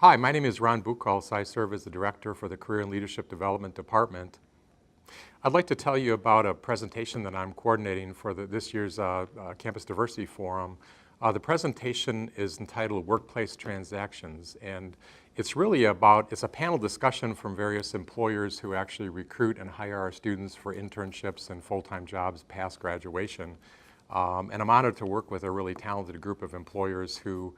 Hi, my name is Ron Buchholz. I serve as the Director for the Career and Leadership Development Department. I'd like to tell you about a presentation that I'm coordinating for this year's Campus Diversity Forum. The presentation is entitled Workplace Transactions, and it's really it's a panel discussion from various employers who actually recruit and hire our students for internships and full-time jobs past graduation. And I'm honored to work with a really talented group of employers who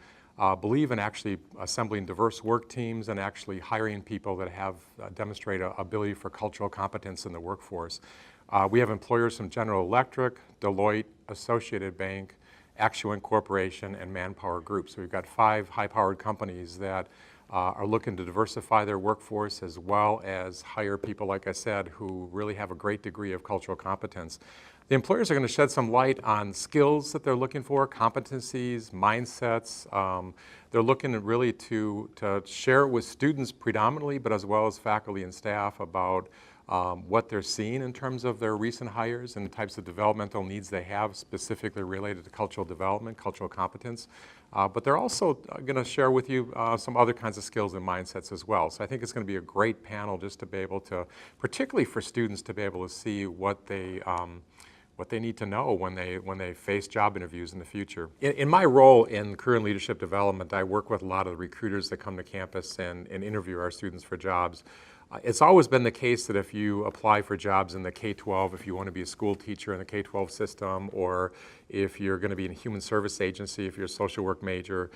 believe in actually assembling diverse work teams and actually hiring people that have demonstrate an ability for cultural competence in the workforce. We have employers from General Electric, Deloitte, Associated Bank, Actuant Corporation, and Manpower Group. So we've got 5 high-powered companies that are looking to diversify their workforce as well as hire people, like I said, who really have a great degree of cultural competence. The employers are going to shed some light on skills that they're looking for, competencies, mindsets. They're looking really to share with students predominantly, but as well as faculty and staff about what they're seeing in terms of their recent hires and the types of developmental needs they have specifically related to cultural development, cultural competence. But they're also going to share with you some other kinds of skills and mindsets as well. So I think it's going to be a great panel just to be able to, particularly for students, to be able to see what they need to know when they face job interviews in the future. In my role in career and leadership development, I work with a lot of the recruiters that come to campus and interview our students for jobs. It's always been the case that if you apply for jobs in the K-12, if you want to be a school teacher in the K-12 system, or if you're going to be in a human service agency, if you're a social work major,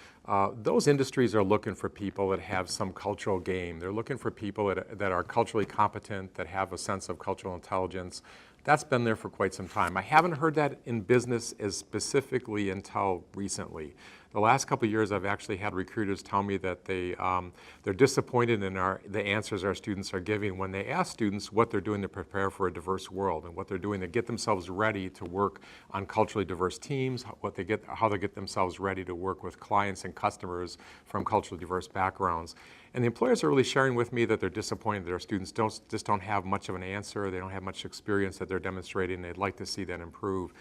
those industries are looking for people that have some cultural game. They're looking for people that are culturally competent, that have a sense of cultural intelligence. That's been there for quite some time. I haven't heard that in business as specifically until recently. The last couple of years, I've actually had recruiters tell me that they're disappointed in the answers our students are giving when they ask students what they're doing to prepare for a diverse world and what they're doing to get themselves ready to work on culturally diverse teams, how they get themselves ready to work with clients and customers from culturally diverse backgrounds. And the employers are really sharing with me that they're disappointed that our students just don't have much of an answer, they don't have much experience that they're demonstrating, they'd like to see that improve.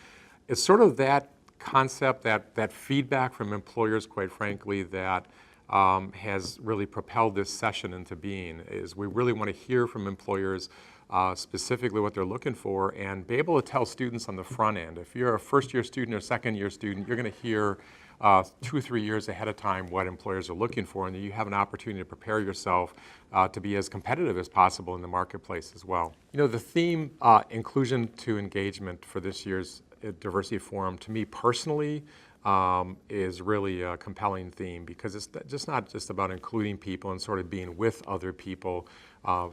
It's sort of that concept, that feedback from employers, quite frankly, that has really propelled this session into being, is we really want to hear from employers specifically what they're looking for and be able to tell students on the front end. If you're a first-year student or second-year student, you're going to hear 2 or 3 years ahead of time what employers are looking for, and you have an opportunity to prepare yourself to be as competitive as possible in the marketplace as well. You know, the theme, inclusion to engagement, for this year's Diversity Forum, to me personally, is really a compelling theme, because it's just not just about including people and sort of being with other people,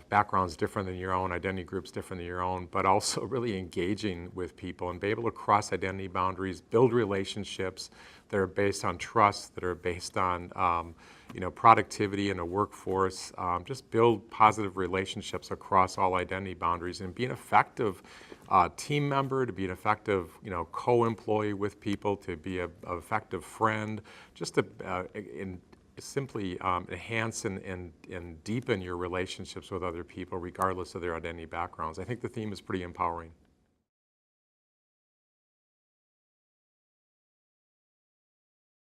backgrounds different than your own, identity groups different than your own, but also really engaging with people and be able to cross identity boundaries, build relationships that are based on trust, that are based on productivity in a workforce, just build positive relationships across all identity boundaries and be an effective team member, to be an effective co-employee with people, to be an effective friend, just to simply enhance and deepen your relationships with other people regardless of their identity backgrounds. I think the theme is pretty empowering.